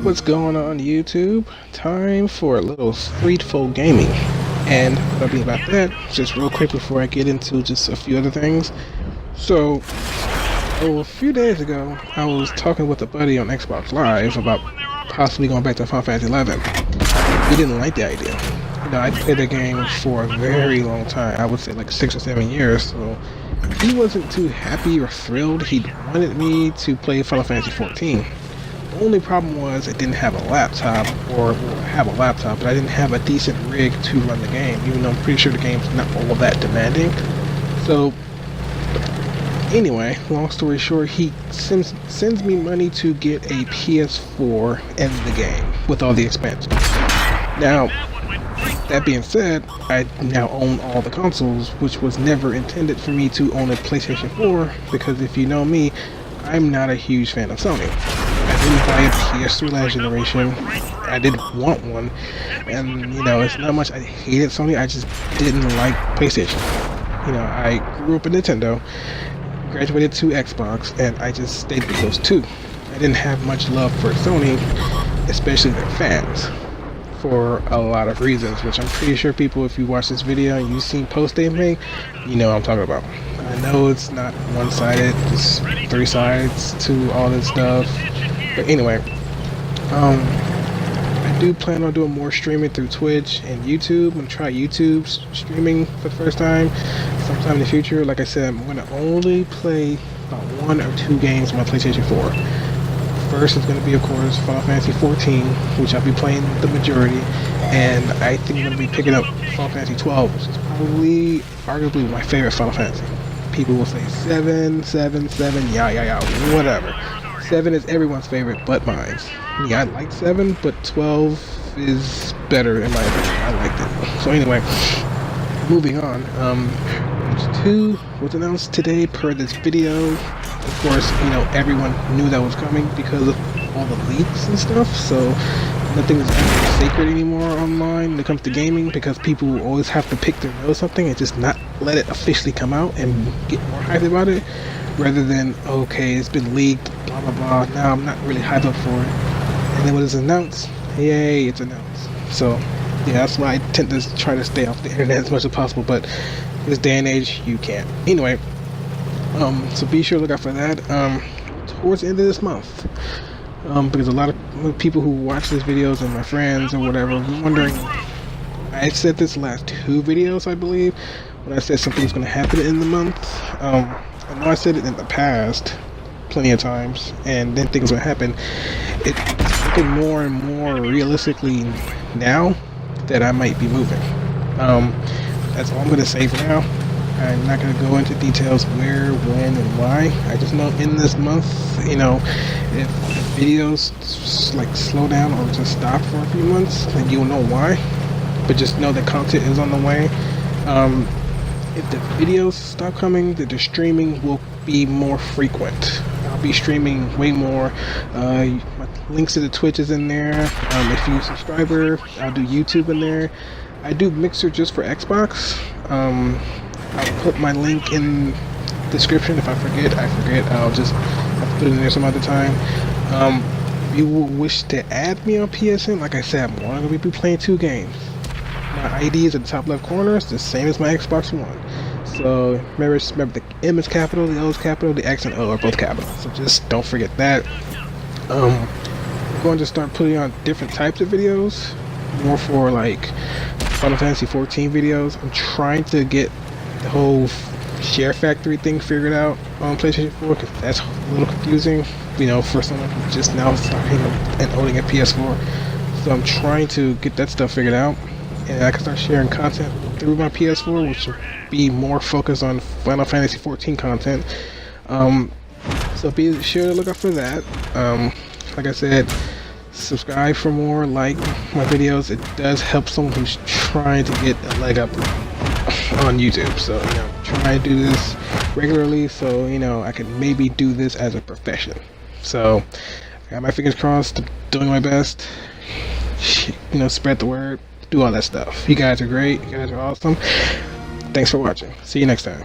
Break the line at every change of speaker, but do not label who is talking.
What's going on YouTube? Time for a little streetful gaming. And what'll be about that, just real quick before I get into just a few other things. So, a few days ago, I was talking with a buddy on Xbox Live about possibly going back to Final Fantasy 11. He didn't like the idea. You know, I played the game for a very long time. I would say like 6 or 7 years. So he wasn't too happy or thrilled. He wanted me to play Final Fantasy 14. The only problem was I didn't have a laptop, or have a laptop, but I didn't have a decent rig to run the game, even though I'm pretty sure the game's not all that demanding. So, anyway, long story short, he sends me money to get a PS4 and the game, with all the expansions. Now, that being said, I now own all the consoles, which was never intended for me to own a PlayStation 4, because if you know me, I'm not a huge fan of Sony. I didn't buy a PS3 last generation. I didn't want one, and you know, it's not much I hated Sony, I just didn't like PlayStation. You know, I grew up in Nintendo, graduated to Xbox, and I just stayed with those two. I didn't have much love for Sony, especially their fans, for a lot of reasons, which I'm pretty sure people, if you watch this video and you've seen posts they make, you know what I'm talking about. I know it's not one-sided, there's 3 sides to all this stuff. But anyway, I do plan on doing more streaming through Twitch and YouTube. I'm gonna try YouTube streaming for the first time sometime in the future. Like I said, I'm gonna only play about 1 or 2 games on my PlayStation 4. First is gonna be, of course, Final Fantasy 14, which I'll be playing the majority, and I think I'm gonna be picking up Final Fantasy 12, which is probably, arguably, my favorite Final Fantasy. People will say 7, yeah, whatever. 7 is everyone's favorite but mine. Yeah, I like 7, but 12 is better in my opinion. I liked it. So anyway, moving on. 2 was announced today per this video. Of course, you know, everyone knew that was coming because of all the leaks and stuff. So nothing is actually sacred anymore online when it comes to gaming, because people always have to pick their nose something and just not let it officially come out and get more hyped about it, rather than, okay, it's been leaked, blah blah blah, now I'm not really hyped up for it, and then when it's announced, yay, it's announced. So yeah, that's why I tend to try to stay off the internet as much as possible, but this day and age you can't. Anyway, so be sure to look out for that towards the end of this month, because a lot of people who watch these videos and my friends or whatever were wondering. I said this last 2 videos, I believe, when I said something's going to happen in the month. I know I said it in the past plenty of times, and then things will happen. It's looking more and more realistically now that I might be moving. That's all I'm going to say for now. I'm not going to go into details where, when, and why. I just know in this month, you know, if videos like slow down or just stop for a few months, then you'll know why. But just know that content is on the way. If the videos stop coming, the streaming will be more frequent. I'll be streaming way more. My links to the Twitch is in there. If you're a subscriber, I'll do YouTube in there. I do Mixer just for Xbox. I'll put my link in the description. If I forget, I forget. I'll just have to put it in there some other time. If you will wish to add me on PSN, like I said, I'm only going to be playing 2 games. My ID is at the top left corner. It's the same as my Xbox One. So remember the M is capital, the O is capital, the X and O are both capital. So just don't forget that. I'm going to start putting on different types of videos, more for like Final Fantasy 14 videos. I'm trying to get the whole Share Factory thing figured out on PlayStation 4, because that's a little confusing, you know, for someone who's just now starting and owning a PS4. So I'm trying to get that stuff figured out, and I can start sharing content through my PS4, which will be more focused on Final Fantasy 14 content. So be sure to look out for that. Like I said, subscribe for more, like my videos. It does help someone who's trying to get a leg up on YouTube. So, you know, try to do this regularly, so, you know, I can maybe do this as a profession. So, I got my fingers crossed, doing my best. You know, spread the word, do all that stuff. You guys are great. You guys are awesome. Thanks for watching. See you next time.